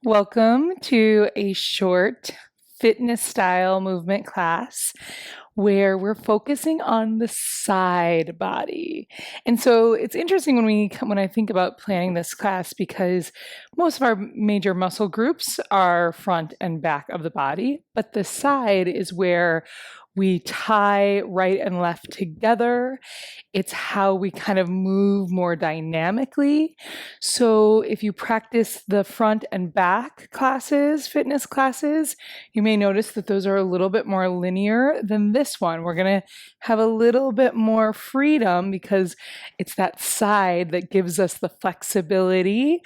Welcome to a short fitness style movement class where we're focusing on the side body. And so it's interesting when I think about planning this class because most of our major muscle groups are front and back of the body, but the side is where we tie right and left together. It's how we kind of move more dynamically. So if you practice the front and back classes, fitness classes, you may notice that those are a little bit more linear than this one. We're going to have a little bit more freedom because it's that side that gives us the flexibility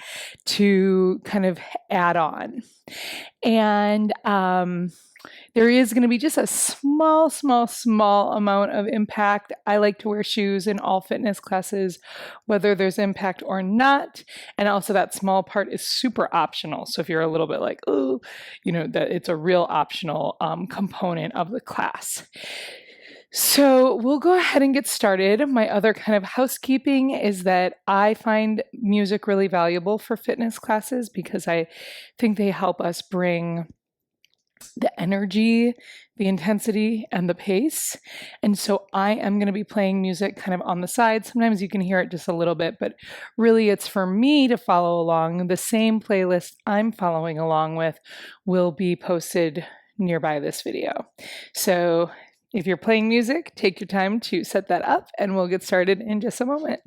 to kind of add on. And there is going to be just a small amount of impact. I like to wear shoes in all fitness classes, whether there's impact or not. And also that small part is super optional. So if you're a little bit like, oh, that it's a real optional component of the class. So we'll go ahead and get started. My other kind of housekeeping is that I find music really valuable for fitness classes because I think they help us bring the energy, the intensity, and the pace. And so I am going to be playing music kind of on the side. Sometimes you can hear it just a little bit, but really it's for me to follow along. The same playlist I'm following along with will be posted nearby this video. So if you're playing music, take your time to set that up and we'll get started in just a moment.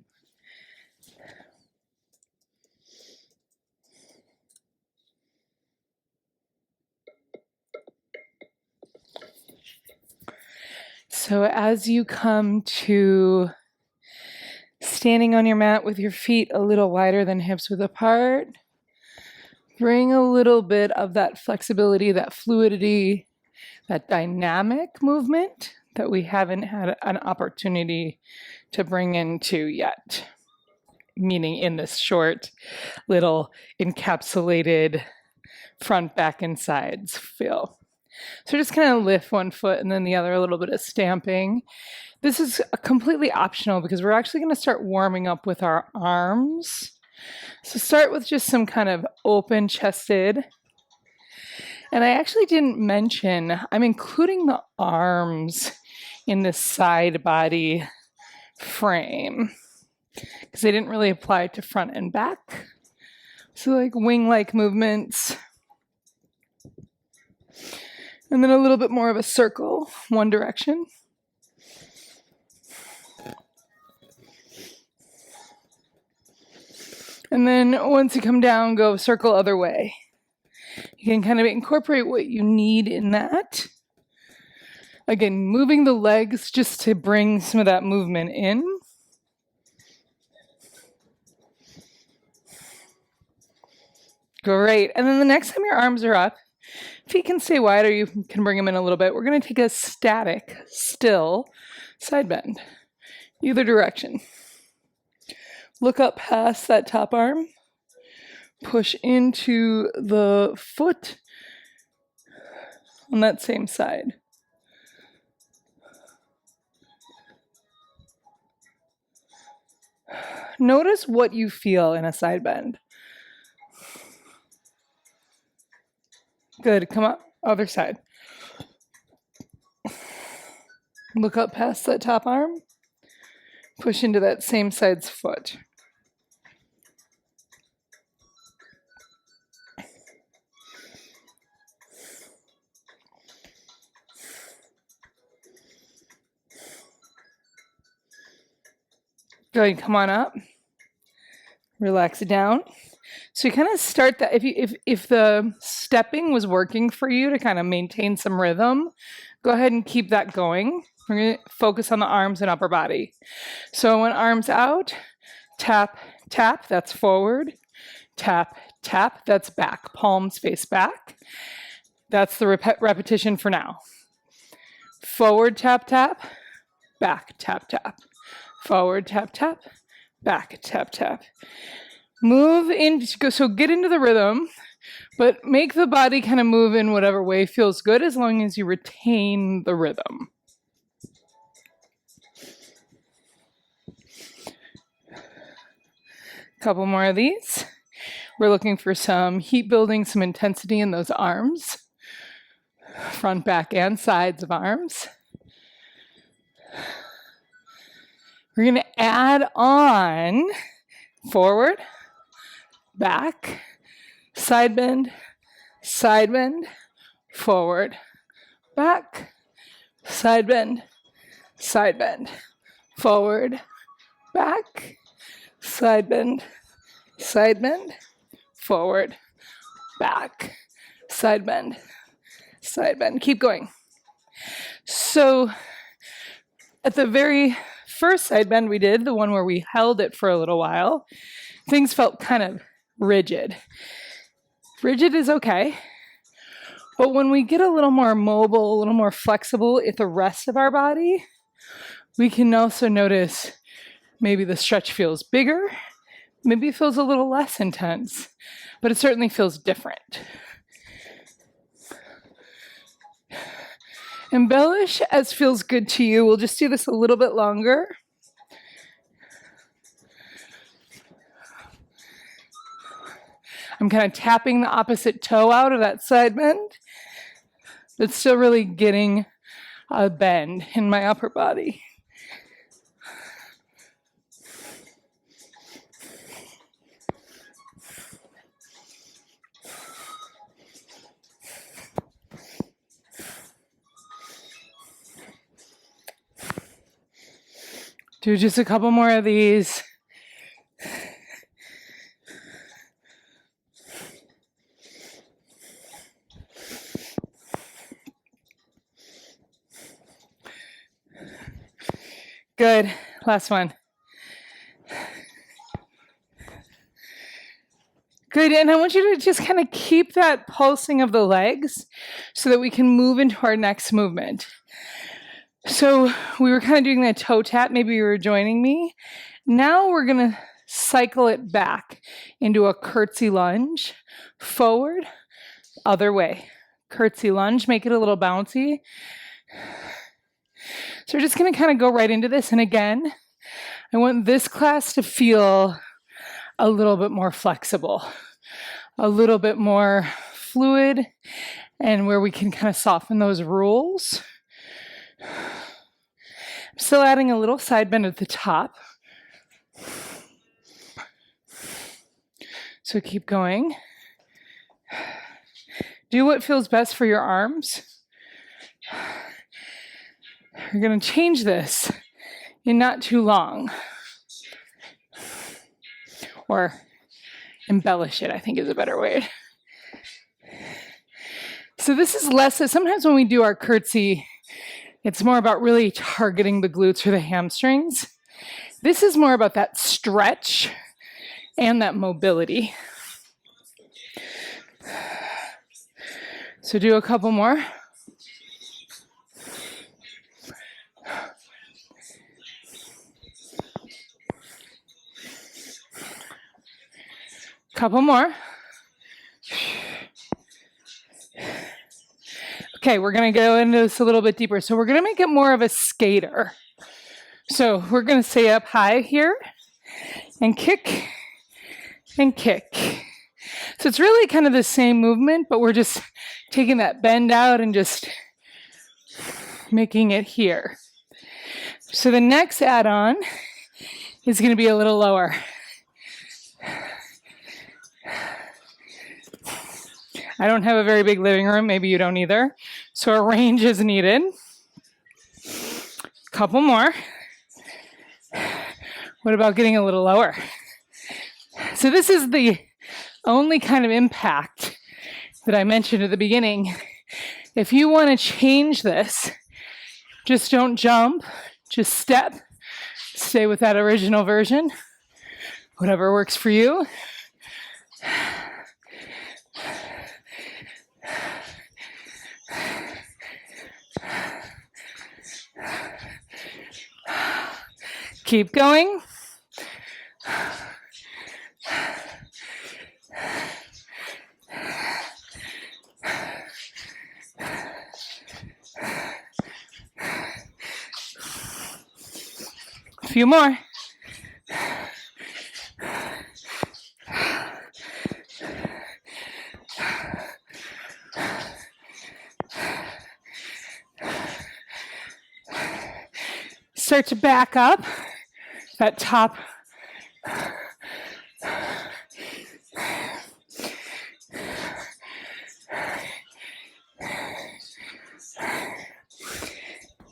So as you come to standing on your mat with your feet a little wider than hips width apart, bring a little bit of that flexibility, that fluidity, that dynamic movement that we haven't had an opportunity to bring into yet, meaning in this short little encapsulated front, back, and sides feel. So just kind of lift one foot and then the other, a little bit of stamping. This is completely optional because we're actually going to start warming up with our arms. So start with just some kind of open chested. And I actually didn't mention, I'm including the arms in this side body frame because they didn't really apply to front and back. So like wing-like movements. And then a little bit more of a circle, one direction. And then once you come down, go circle other way. You can kind of incorporate what you need in that. Again, moving the legs just to bring some of that movement in. Great. And then the next time your arms are up, feet can stay wide or you can bring them in a little bit. We're going to take a static, still side bend, either direction. Look up past that top arm. Push into the foot on that same side. Notice what you feel in a side bend. Good, come up, other side. Look up past that top arm. Push into that same side's foot. Good, come on up. Relax it down. So you kind of start that, if the stepping was working for you to kind of maintain some rhythm, go ahead and keep that going. We're going to focus on the arms and upper body. So when arms out, tap, tap, that's forward. Tap, tap, that's back. Palms face back. That's the repetition for now. Forward, tap, tap, back, tap, tap. Forward, tap, tap, back, tap, tap. Move in, so get into the rhythm, but make the body kind of move in whatever way feels good as long as you retain the rhythm. Couple more of these. We're looking for some heat building, some intensity in those arms, front, back, and sides of arms. We're going to add on forward, back, side bend, forward, back, side bend, forward, back, side bend, forward, back, side bend. Keep going. So at the very first side bend we did, the one where we held it for a little while, things felt kind of rigid. Rigid is okay, but when we get a little more mobile, a little more flexible at the rest of our body, we can also notice maybe the stretch feels bigger, maybe it feels a little less intense, but it certainly feels different. Embellish as feels good to you. We'll just do this a little bit longer. I'm kind of tapping the opposite toe out of that side bend, but still really getting a bend in my upper body. Do just a couple more of these. Good. Last one. Good. And I want you to just kind of keep that pulsing of the legs so that we can move into our next movement. So we were kind of doing that toe tap. Maybe you were joining me. Now we're going to cycle it back into a curtsy lunge. Forward, other way. Curtsy lunge. Make it a little bouncy. So we're just going to kind of go right into this. And again, I want this class to feel a little bit more flexible, a little bit more fluid, and where we can kind of soften those rules. I'm still adding a little side bend at the top. So keep going. Do what feels best for your arms. We're going to change this in not too long. Or embellish it, I think is a better word. So this is less, so sometimes when we do our curtsy, it's more about really targeting the glutes or the hamstrings. This is more about that stretch and that mobility. So do a couple more. Couple more. Okay, we're going to go into this a little bit deeper. So we're going to make it more of a skater. So we're going to stay up high here and kick and kick. So it's really kind of the same movement, but we're just taking that bend out and just making it here. So the next add-on is going to be a little lower. I don't have a very big living room. Maybe you don't either. So a range is needed. Couple more. What about getting a little lower? So this is the only kind of impact that I mentioned at the beginning. If you want to change this, just don't jump, just step. Stay with that original version. Whatever works for you. Keep going. A few more. Start to back up that top.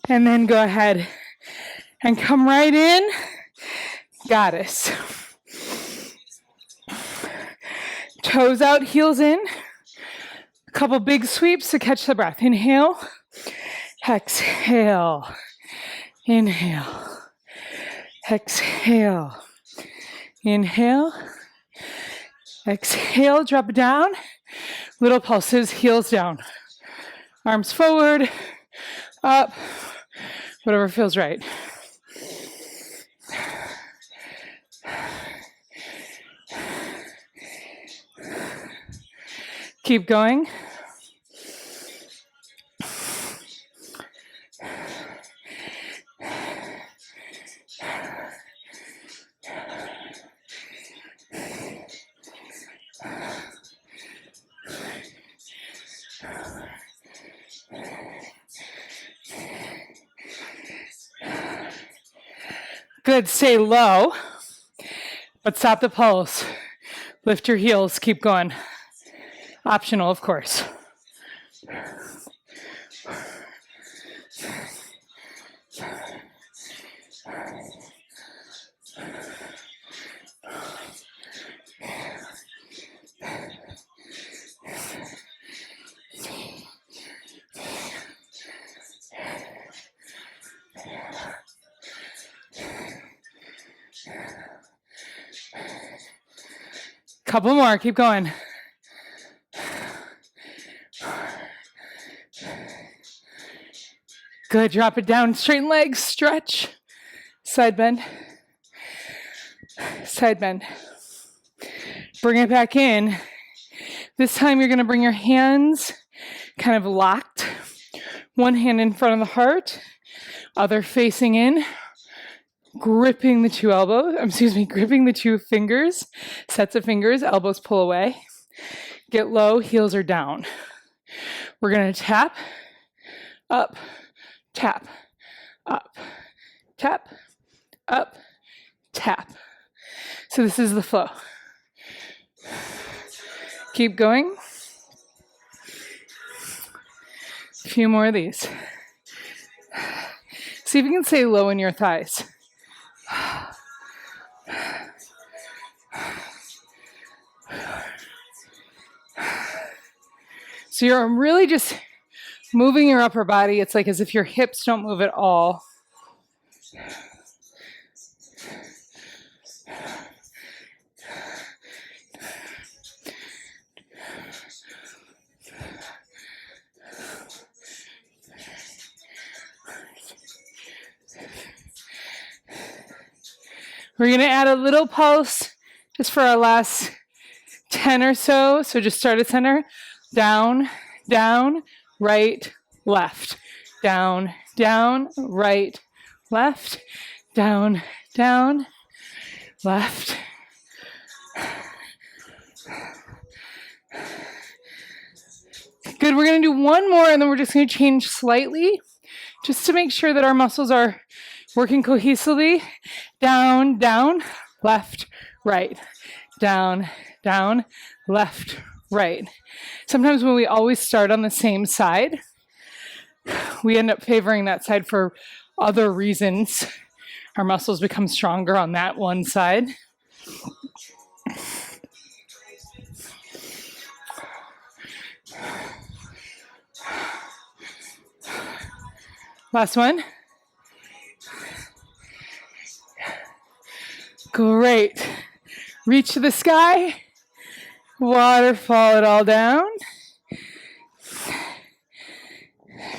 And then go ahead and come right in, goddess. Toes out, heels in. A couple big sweeps to catch the breath. Inhale, exhale, inhale, exhale, inhale, exhale, drop it down. Little pulses, heels down. Arms forward, up, whatever feels right. Keep going. Good, stay low, but stop the pulse. Lift your heels, keep going. Optional, of course. Couple more, keep going. Good, drop it down, straighten legs, stretch. Side bend. Side bend. Bring it back in. This time you're gonna bring your hands kind of locked. One hand in front of the heart, other facing in. Gripping the gripping the two fingers, sets of fingers, elbows pull away. Get low, heels are down. We're gonna tap, up, tap, up, tap, up, tap. So this is the flow. Keep going. A few more of these. See if you can stay low in your thighs. So you're really just moving your upper body. It's like as if your hips don't move at all. We're going to add a little pulse just for our last 10 or so. So just start at center. Down, down, right, left. Down, down, right, left. Down, down, left. Good, we're going to do one more and then we're just going to change slightly just to make sure that our muscles are working cohesively. Down, down, left, right. Down, down, left, right. Sometimes when we always start on the same side, we end up favoring that side for other reasons. Our muscles become stronger on that one side. Last one. Great. Reach to the sky. Waterfall it all down.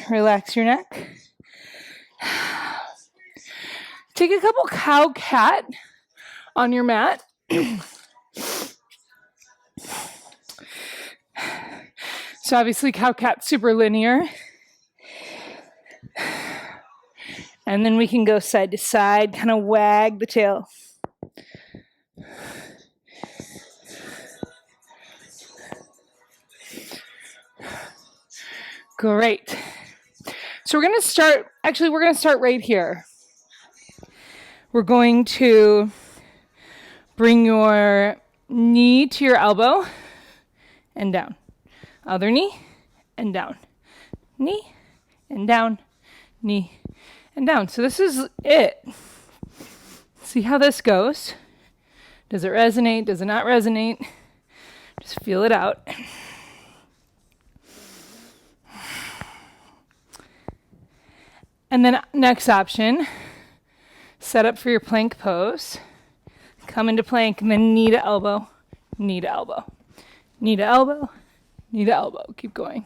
Relax your neck. Take a couple cow cat on your mat. So obviously cow cat super linear. And then we can go side to side, kind of wag the tail. Great. So we're going to start right here. We're going to bring your knee to your elbow and down. Other knee and down. Knee and down. Knee and down. So this is it. See how this goes. Does it resonate? Does it not resonate? Just feel it out. And then next option, set up for your plank pose. Come into plank and then knee to elbow, knee to elbow, knee to elbow, knee to elbow. Keep going.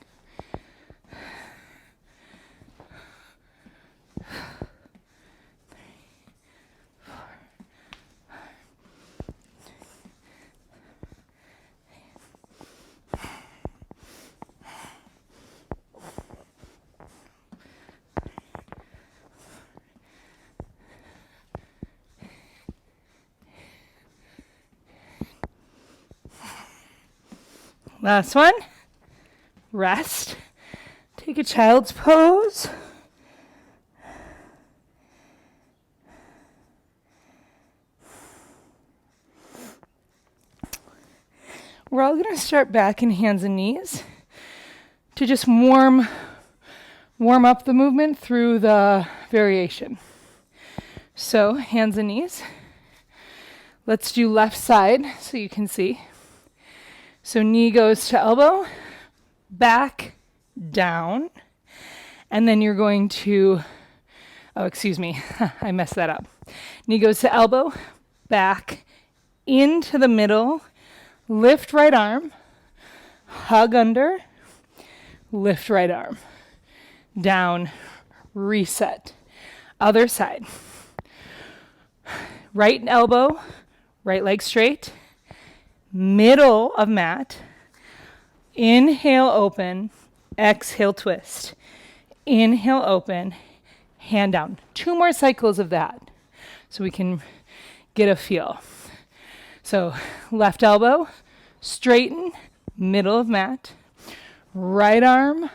Last one. Rest. Take a child's pose. We're all going to start back in hands and knees to just warm up the movement through the variation. So hands and knees. Let's do left side so you can see. So knee goes to elbow, back, down, and then you're going to, oh, excuse me, I messed that up. Knee goes to elbow, back, into the middle, lift right arm, hug under, lift right arm, down, reset. Other side. Right elbow, right leg straight, middle of mat, inhale, open, exhale, twist, inhale, open, hand down. 2 more cycles of that so we can get a feel. So left elbow, straighten, middle of mat, right arm,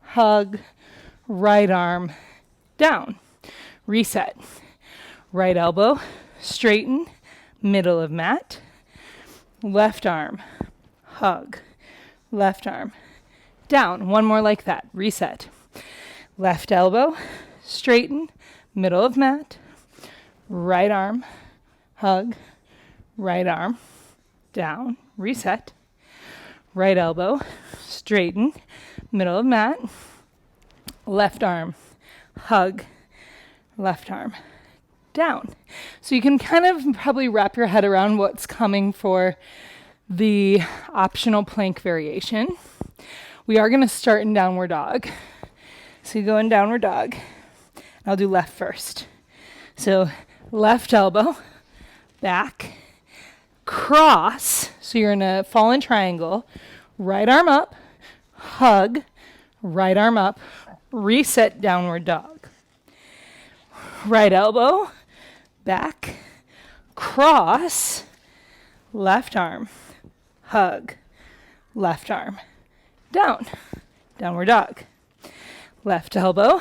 hug, right arm, down, reset. Right elbow, straighten, middle of mat, left arm, hug, left arm, down. 1 more like that, reset. Left elbow, straighten, middle of mat, right arm, hug, right arm, down, reset. Right elbow, straighten, middle of mat, left arm, hug, left arm, down. So you can kind of probably wrap your head around what's coming for the optional plank variation. We are going to start in downward dog. So you go in downward dog. I'll do left first. So left elbow, back, cross. So you're in a fallen triangle. Right arm up, hug, right arm up, reset, downward dog. Right elbow, back, cross, left arm, hug, left arm, down, downward dog. Left elbow,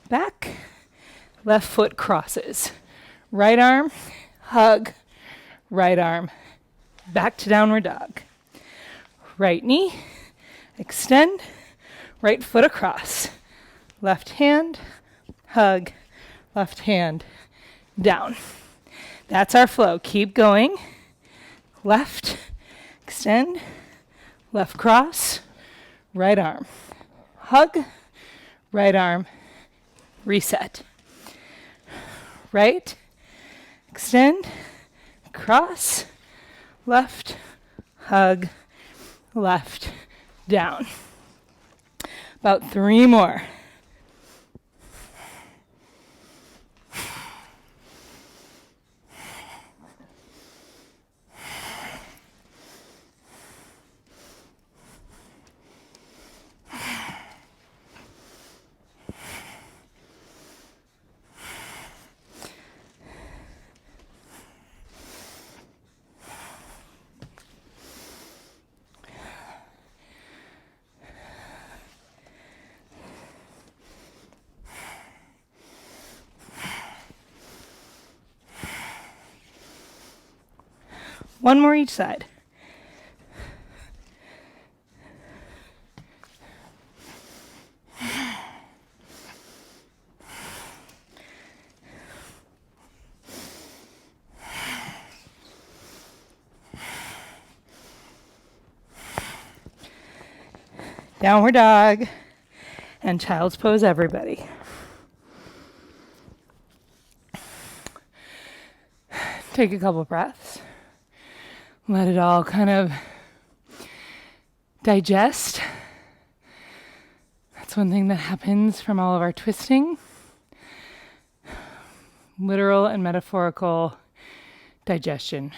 back, left foot crosses. Right arm, hug, right arm, back to downward dog. Right knee, extend, right foot across. Left hand, hug, left hand, down. That's our flow. Keep going. Left, extend, left cross, right arm, hug, right arm, reset. Right, extend, cross, left, hug, left, down. About 3 more. One more each side. Downward dog and child's pose, everybody. Take a couple breaths. Let it all kind of digest. That's one thing that happens from all of our twisting. Literal and metaphorical digestion.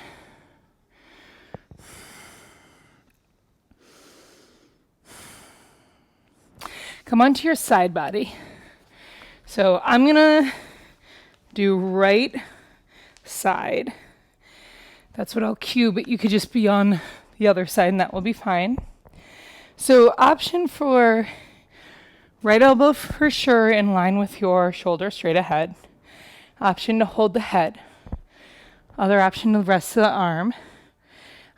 Come onto your side body. So I'm gonna do right side. That's what I'll cue, but you could just be on the other side and that will be fine. So option for right elbow for sure in line with your shoulder straight ahead. Option to hold the head. Other option to rest the arm.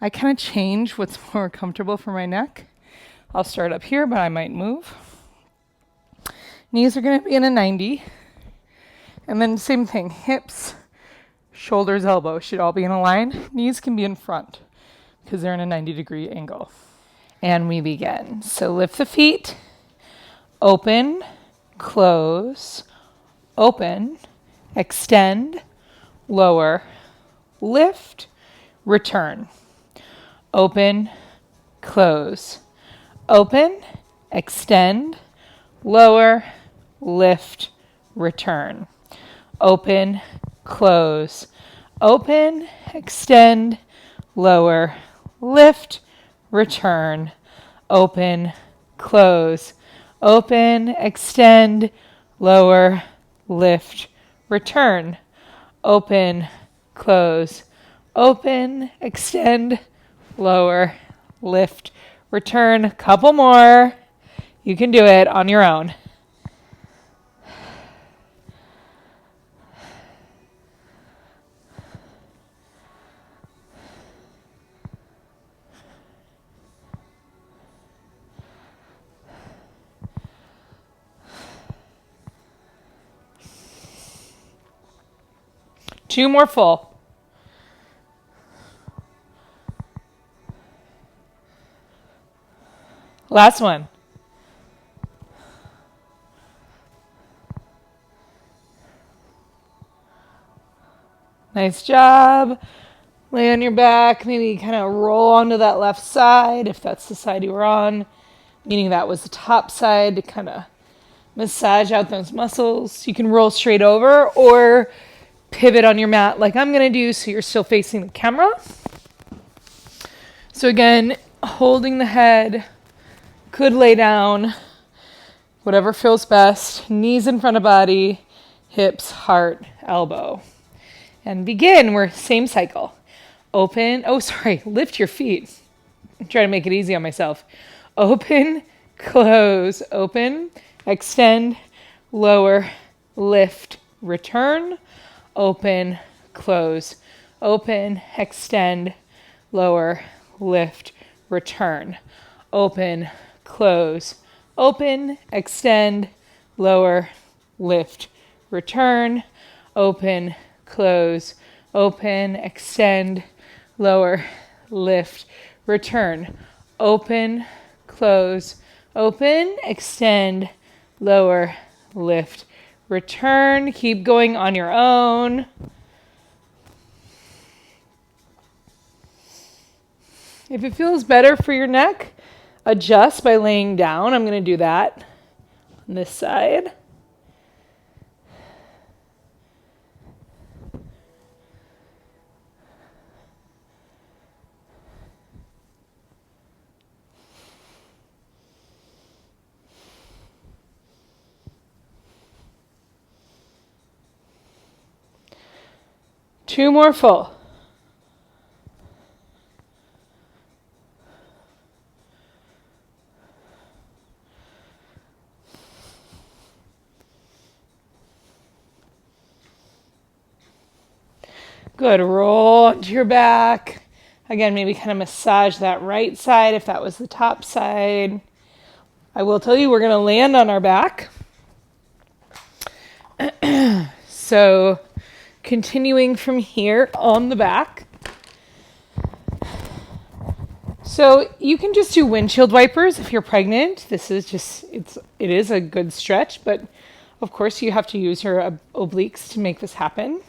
I kind of change what's more comfortable for my neck. I'll start up here, but I might move. Knees are going to be in a 90. And then same thing, hips, shoulders, elbows should all be in a line. Knees can be in front because they're in a 90-degree angle. And we begin. So lift the feet, open, close, open, extend, lower, lift, return. Open, close, open, extend, lower, lift, return. Open, close, open, extend, lower, lift, return. Open, close, open, extend, lower, lift, return. Open, close, open, extend, lower, lift, return. Couple more. You can do it on your own. Two more full. Last one. Nice job. Lay on your back, maybe kind of roll onto that left side if that's the side you were on, meaning that was the top side to kind of massage out those muscles. You can roll straight over or pivot on your mat like I'm going to do so you're still facing the camera. So again, holding the head, could lay down, whatever feels best. Knees in front of body, hips, heart, elbow. And begin, we're same cycle. Open, lift your feet. I'm trying to make it easy on myself. Open, close, open, extend, lower, lift, return. Open, close, open, extend, lower, lift, return. Open, close, open, extend, lower, lift, return. Open, close, open, extend, lower, lift, return. Open, close, open, extend, lower, lift, return. Keep going on your own. If it feels better for your neck, adjust by laying down. I'm going to do that on this side. Two more full. Good. Roll onto your back. Again, maybe kind of massage that right side if that was the top side. I will tell you, we're going to land on our back. So continuing from here on the back. So you can just do windshield wipers if you're pregnant. This is just, it is a good stretch, but of course you have to use your obliques to make this happen.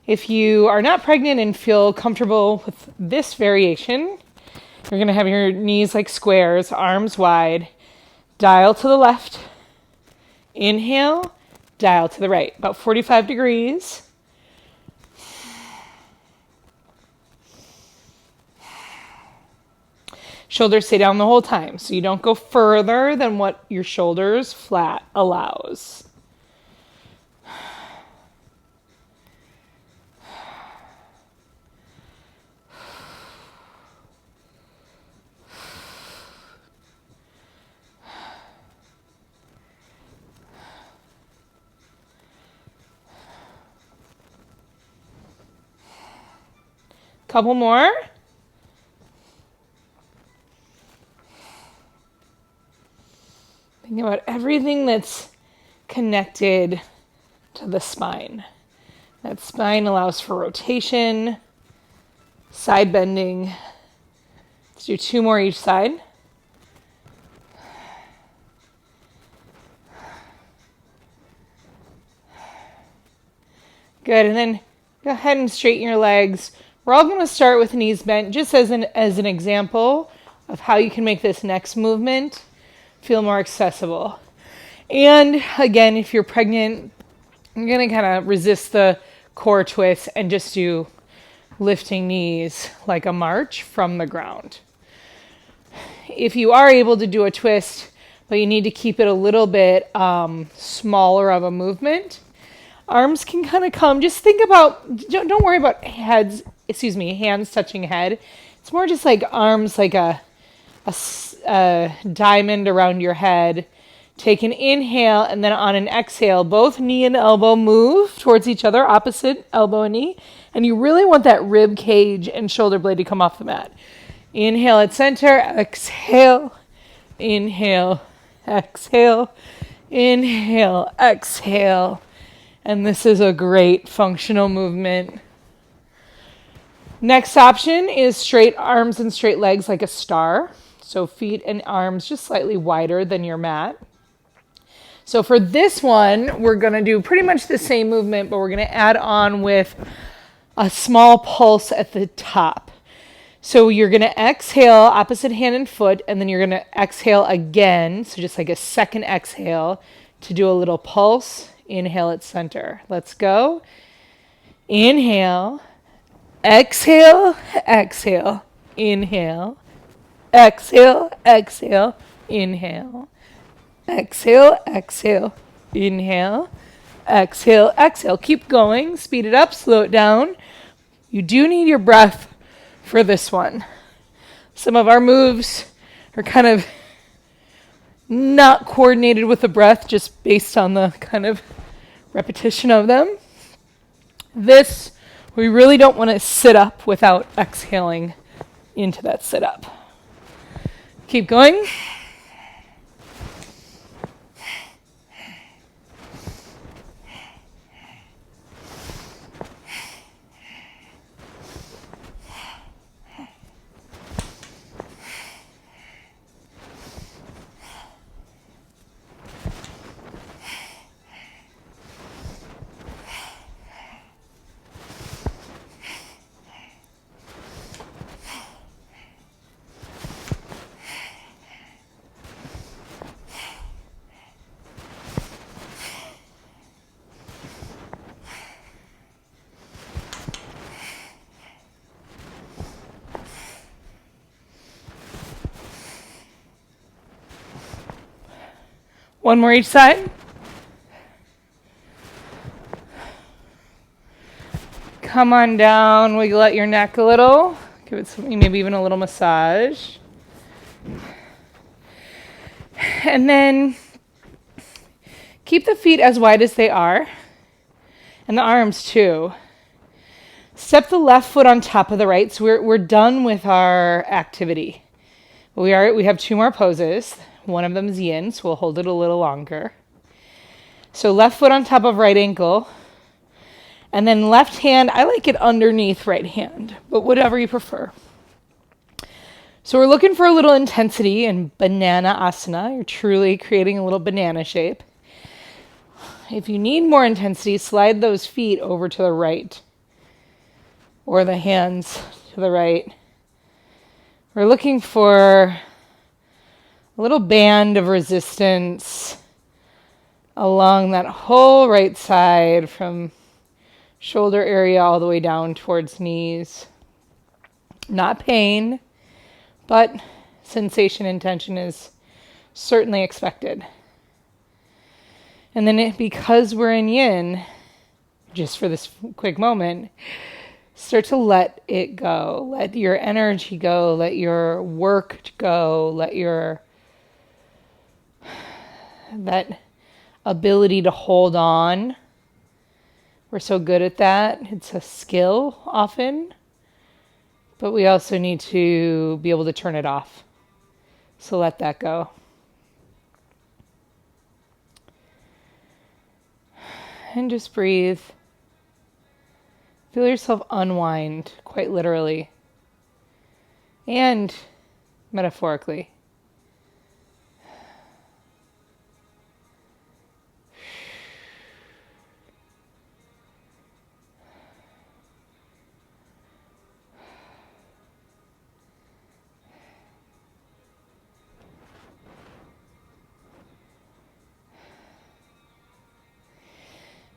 If you are not pregnant and feel comfortable with this variation, you're going to have your knees like squares, arms wide, dial to the left, inhale, dial to the right, about 45 degrees. Shoulders stay down the whole time, so you don't go further than what your shoulders flat allows. Couple more. Think about everything that's connected to the spine. That spine allows for rotation, side bending. Let's do 2 more each side. Good, and then go ahead and straighten your legs. We're all going to start with knees bent, just as an example of how you can make this next movement feel more accessible. And again, if you're pregnant, you're going to kind of resist the core twist and just do lifting knees like a march from the ground. If you are able to do a twist, but you need to keep it a little bit smaller of a movement, arms can kind of come. Just think about, don't worry about hands touching head. It's more just like arms like a diamond around your head. Take an inhale, and then on an exhale, both knee and elbow move towards each other, opposite elbow and knee. And you really want that rib cage and shoulder blade to come off the mat. Inhale at center, exhale, inhale, exhale, inhale, exhale. And this is a great functional movement. Next option is straight arms and straight legs like a star. So feet and arms just slightly wider than your mat. So for this one, we're going to do pretty much the same movement, but we're going to add on with a small pulse at the top. So you're going to exhale, opposite hand and foot, and then you're going to exhale again. So just like a second exhale to do a little pulse. Inhale at center. Let's go. Inhale. Exhale, exhale, inhale. Exhale, exhale, inhale. Exhale, exhale, inhale. Exhale, exhale. Keep going. Speed it up, slow it down. You do need your breath for this one. Some of our moves are kind of not coordinated with the breath, just based on the kind of repetition of them. This, we really don't want to sit up without exhaling into that sit up. Keep going. One more each side. Come on down, wiggle out your neck a little. Give it some, maybe even a little massage. And then keep the feet as wide as they are, and the arms too. Step the left foot on top of the right. So we're done with our activity. We have 2 more poses. One of them is yin, so we'll hold it a little longer. So left foot on top of right ankle. And then left hand, I like it underneath right hand, but whatever you prefer. So we're looking for a little intensity in banana asana. You're truly creating a little banana shape. If you need more intensity, slide those feet over to the right or the hands to the right. We're looking for a little band of resistance along that whole right side from shoulder area all the way down towards knees. Not pain, but sensation and tension is certainly expected. And then because we're in yin, just for this quick moment, start to let it go. Let your energy go. Let your work go. Let that ability to hold on. We're so good at that. It's a skill often, but we also need to be able to turn it off. So let that go. And just breathe. Feel yourself unwind, quite literally and metaphorically.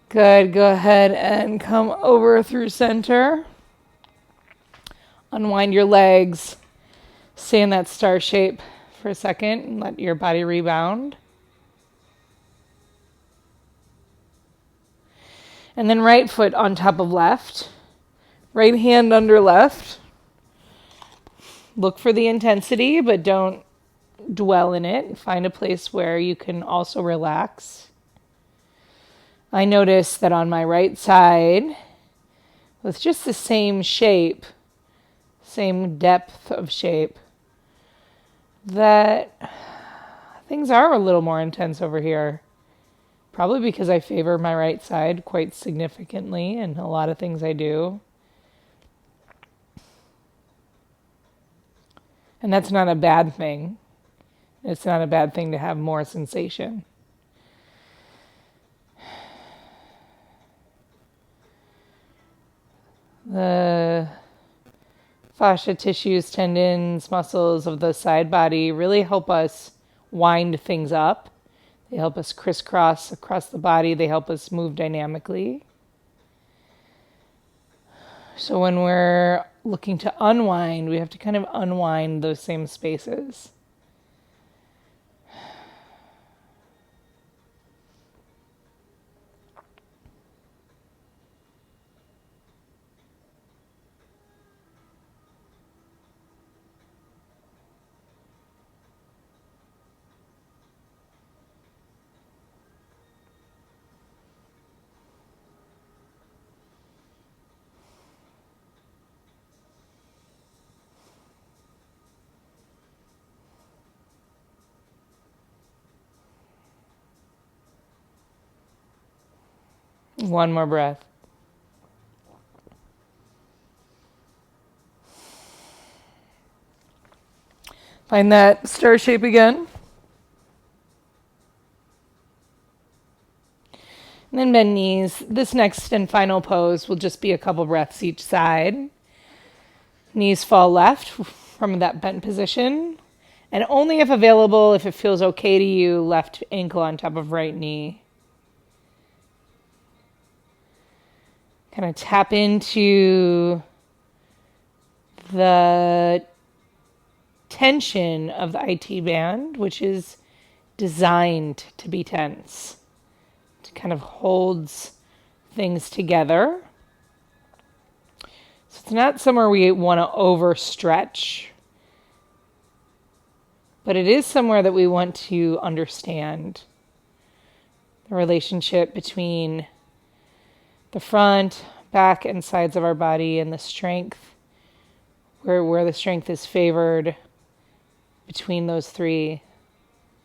Good. Go ahead and come over through center. Unwind your legs. Stay in that star shape for a second and let your body rebound. And then right foot on top of left. Right hand under left. Look for the intensity, but don't dwell in it. Find a place where you can also relax. I notice that on my right side, with just the same shape, same depth of shape, that things are a little more intense over here. Probably because I favor my right side quite significantly in a lot of things I do. And that's not a bad thing. It's not a bad thing to have more sensation. The fascia tissues, tendons, muscles of the side body really help us wind things up. They help us crisscross across the body. They help us move dynamically. So when we're looking to unwind, we have to kind of unwind those same spaces. One more breath. Find that star shape again. And then bend knees. This next and final pose will just be a couple breaths each side. Knees fall left from that bent position. And only if available, if it feels okay to you, left ankle on top of right knee. Kind of tap into the tension of the IT band, which is designed to be tense. It kind of holds things together. So it's not somewhere we want to overstretch, but it is somewhere that we want to understand the relationship between the front, back and sides of our body and the strength, where the strength is favored between those three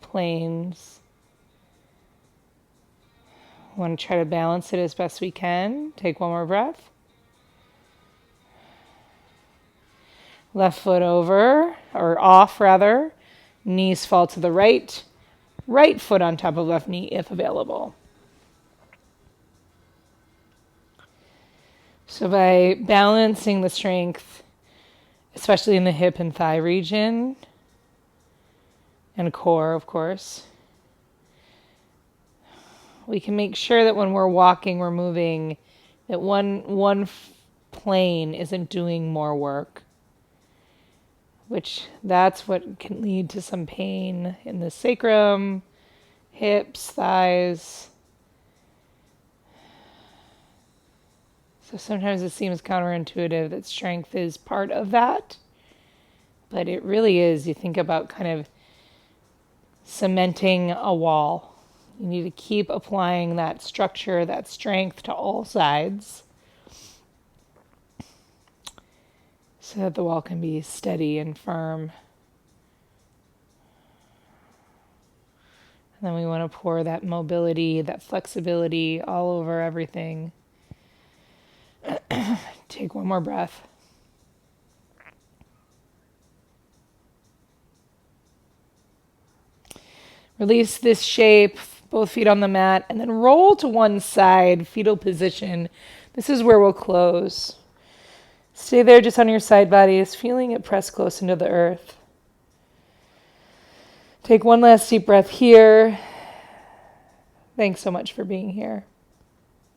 planes. We want to try to balance it as best we can. Take one more breath. Left foot over, or off rather. Knees fall to the right. Right foot on top of left knee if available. So by balancing the strength, especially in the hip and thigh region, and core, of course, we can make sure that when we're walking, we're moving, that one plane isn't doing more work, which that's what can lead to some pain in the sacrum, hips, thighs. So sometimes it seems counterintuitive that strength is part of that, but it really is. You think about kind of cementing a wall. You need to keep applying that structure, that strength to all sides so that the wall can be steady and firm. And then we want to pour that mobility, that flexibility all over everything. Take one more breath. Release this shape, both feet on the mat, and then roll to one side, fetal position. This is where we'll close. Stay there just on your side bodies, feeling it press close into the earth. Take one last deep breath here. Thanks so much for being here.